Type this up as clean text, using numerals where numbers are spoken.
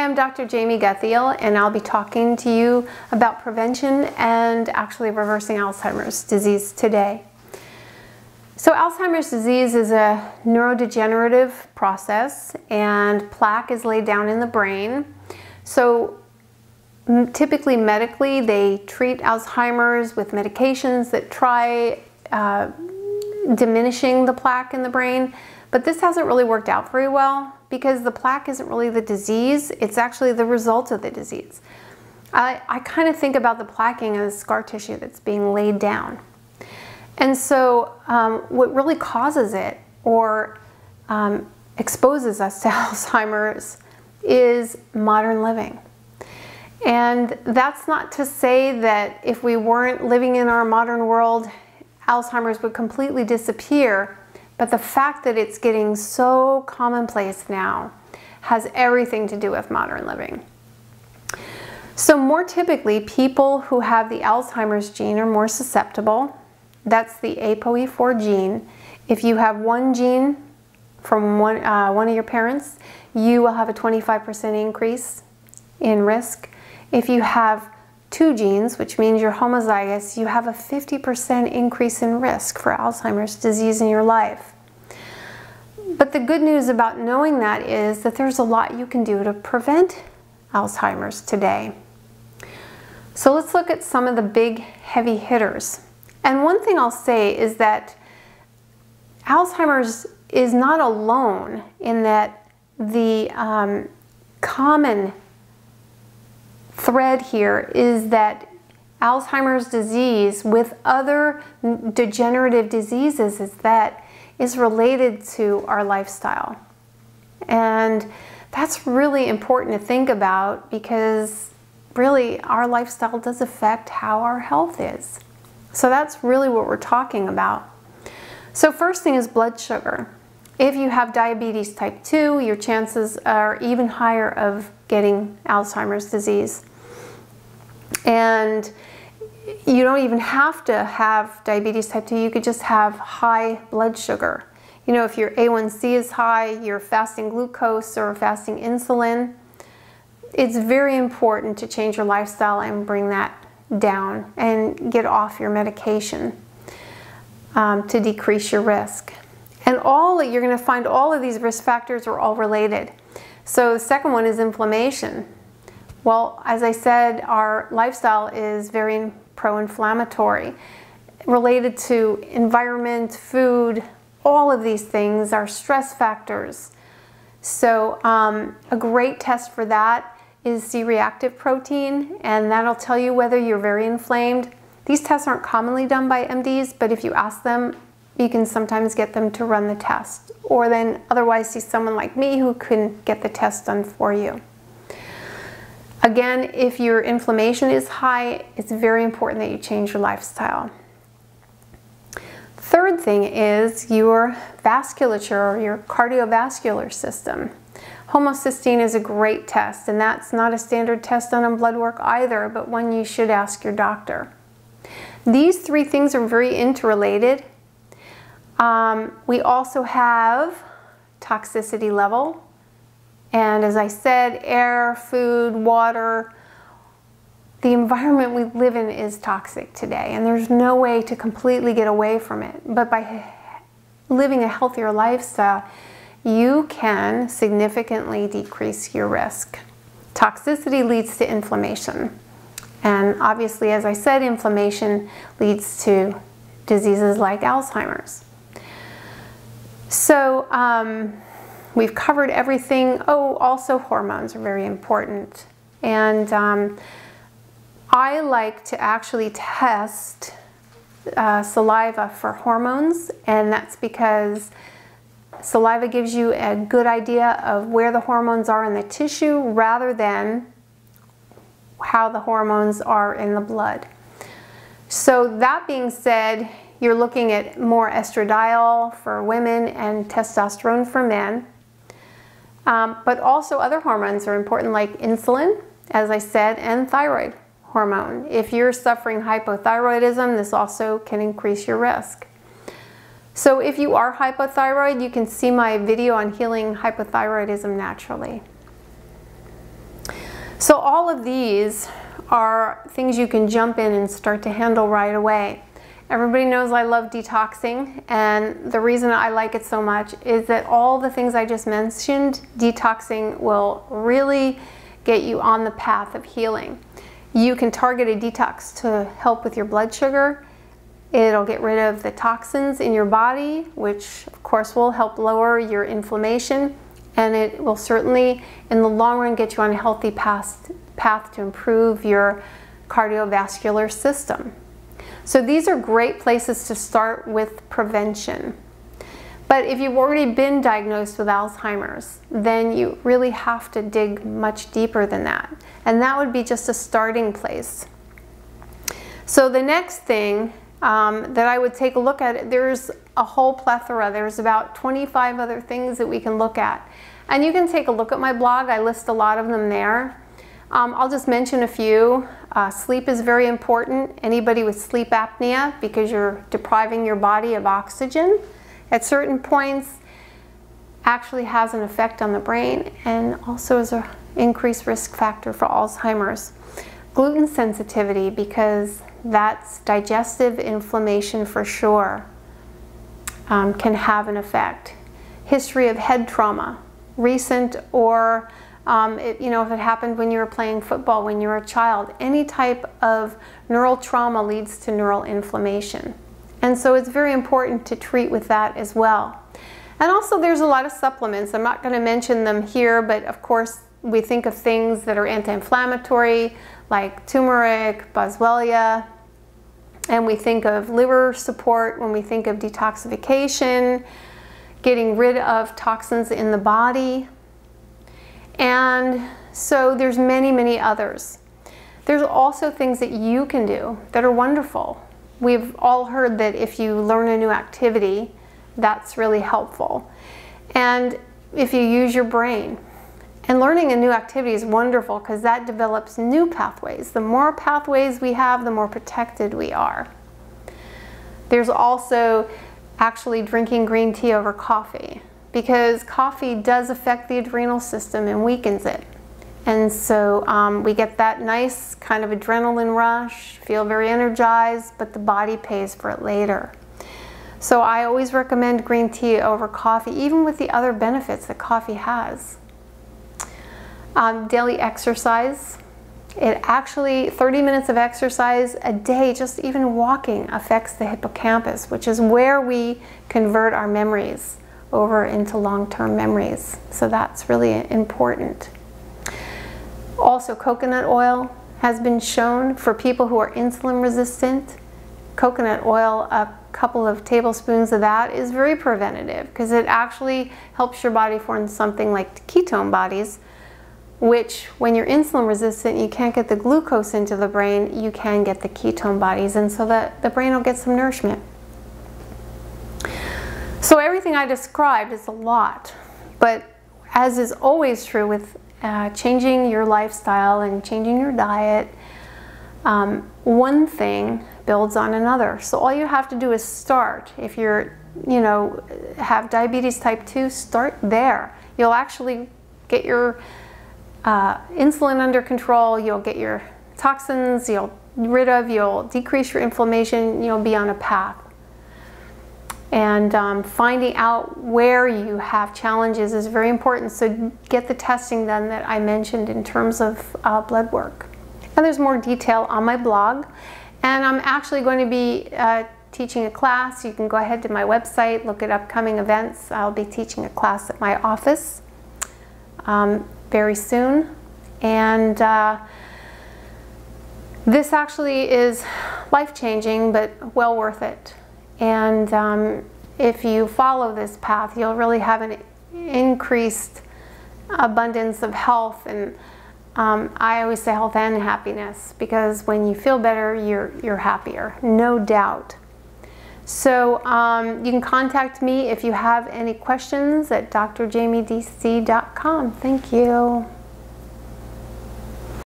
Hi, I'm Dr. Jamie Guthiel, and I'll be talking to you about prevention and actually reversing Alzheimer's disease today. So Alzheimer's disease is a neurodegenerative process, and plaque is laid down in the brain. So typically medically, they treat Alzheimer's with medications that try diminishing the plaque in the brain, but this hasn't really worked out very well because the plaque isn't really the disease, it's actually the result of the disease. I kind of think about the plaquing as scar tissue that's being laid down. And so what really causes it or exposes us to Alzheimer's is modern living. And that's not to say that if we weren't living in our modern world, Alzheimer's would completely disappear, but the fact that it's getting so commonplace now has everything to do with modern living. So more typically, people who have the Alzheimer's gene are more susceptible. That's the ApoE4 gene. If you have one gene from one of your parents, you will have a 25% increase in risk. If you have two genes, which means you're homozygous, you have a 50% increase in risk for Alzheimer's disease in your life. But the good news about knowing that is that there's a lot you can do to prevent Alzheimer's today. So let's look at some of the big heavy hitters. And one thing I'll say is that Alzheimer's is not alone in that the common thread here is that Alzheimer's disease with other degenerative diseases is related to our lifestyle. And that's really important to think about because really our lifestyle does affect how our health is. So that's really what we're talking about. So first thing is blood sugar. If you have diabetes type 2, your chances are even higher of getting Alzheimer's disease. And you don't even have to have diabetes type 2, you could just have high blood sugar. You know, if your A1C is high, you're fasting glucose or fasting insulin, it's very important to change your lifestyle and bring that down and get off your medication to decrease your risk. And you're going to find all of these risk factors are all related. So the second one is inflammation. Well, as I said, our lifestyle is very pro-inflammatory, related to environment, food, all of these things are stress factors. So a great test for that is C-reactive protein, and that'll tell you whether you're very inflamed. These tests aren't commonly done by MDs, but if you ask them, you can sometimes get them to run the test, or then otherwise see someone like me who can get the test done for you. Again, if your inflammation is high, it's very important that you change your lifestyle. Third thing is your vasculature or your cardiovascular system. Homocysteine is a great test, and that's not a standard test done on blood work either, but one you should ask your doctor. These three things are very interrelated. We also have toxicity level. And as I said, air, food, water, the environment we live in is toxic today, and there's no way to completely get away from it. But by living a healthier lifestyle, you can significantly decrease your risk. Toxicity leads to inflammation. And obviously, as I said, inflammation leads to diseases like Alzheimer's. So, we've covered everything. Oh, also hormones are very important. And I like to actually test saliva for hormones, and that's because saliva gives you a good idea of where the hormones are in the tissue rather than how the hormones are in the blood. So that being said, you're looking at more estradiol for women and testosterone for men. But also other hormones are important, like insulin, as I said, and thyroid hormone. If you're suffering hypothyroidism, this also can increase your risk. So if you are hypothyroid, you can see my video on healing hypothyroidism naturally. So all of these are things you can jump in and start to handle right away. Everybody knows I love detoxing, and the reason I like it so much is that all the things I just mentioned, detoxing will really get you on the path of healing. You can target a detox to help with your blood sugar. It'll get rid of the toxins in your body, which of course will help lower your inflammation, and it will certainly in the long run get you on a healthy path to improve your cardiovascular system. So these are great places to start with prevention. But if you've already been diagnosed with Alzheimer's, then you really have to dig much deeper than that. And that would be just a starting place. So the next thing that I would take a look at, there's a whole plethora. There's about 25 other things that we can look at. And you can take a look at my blog. I list a lot of them there. I'll just mention a few. Sleep is very important. Anybody with sleep apnea, because you're depriving your body of oxygen at certain points, actually has an effect on the brain and also is an increased risk factor for Alzheimer's. Gluten sensitivity, because that's digestive inflammation for sure, can have an effect. History of head trauma, recent or if it happened when you were playing football when you were a child, any type of neural trauma leads to neural inflammation. And so it's very important to treat with that as well. And also there's a lot of supplements. I'm not going to mention them here, but of course we think of things that are anti-inflammatory like turmeric, boswellia, and we think of liver support when we think of detoxification, getting rid of toxins in the body. And so there's many, many others. There's also things that you can do that are wonderful. We've all heard that if you learn a new activity, that's really helpful. And if you use your brain. And learning a new activity is wonderful because that develops new pathways. The more pathways we have, the more protected we are. There's also actually drinking green tea over coffee, because coffee does affect the adrenal system and weakens it. And so we get that nice kind of adrenaline rush, feel very energized, but the body pays for it later. So I always recommend green tea over coffee, even with the other benefits that coffee has. Daily exercise. It actually, 30 minutes of exercise a day, just even walking, affects the hippocampus, which is where we convert our memories over into long-term memories. So that's really important. Also, coconut oil has been shown for people who are insulin resistant. Coconut oil, a couple of tablespoons of that is very preventative because it actually helps your body form something like ketone bodies, which when you're insulin resistant, you can't get the glucose into the brain, you can get the ketone bodies, and so that the brain will get some nourishment. So everything I described is a lot, but as is always true with changing your lifestyle and changing your diet, one thing builds on another. So all you have to do is start. If you're, have diabetes type 2, start there. You'll actually get your insulin under control, you'll get your toxins, you'll decrease your inflammation, you'll be on a path. And finding out where you have challenges is very important, so get the testing done that I mentioned in terms of blood work. And there's more detail on my blog, and I'm actually going to be teaching a class. You can go ahead to my website, look at upcoming events. I'll be teaching a class at my office very soon, and this actually is life-changing but well worth it. And if you follow this path, you'll really have an increased abundance of health, and I always say health and happiness, because when you feel better, you're happier, no doubt. So you can contact me if you have any questions at drjamiedc.com. Thank you.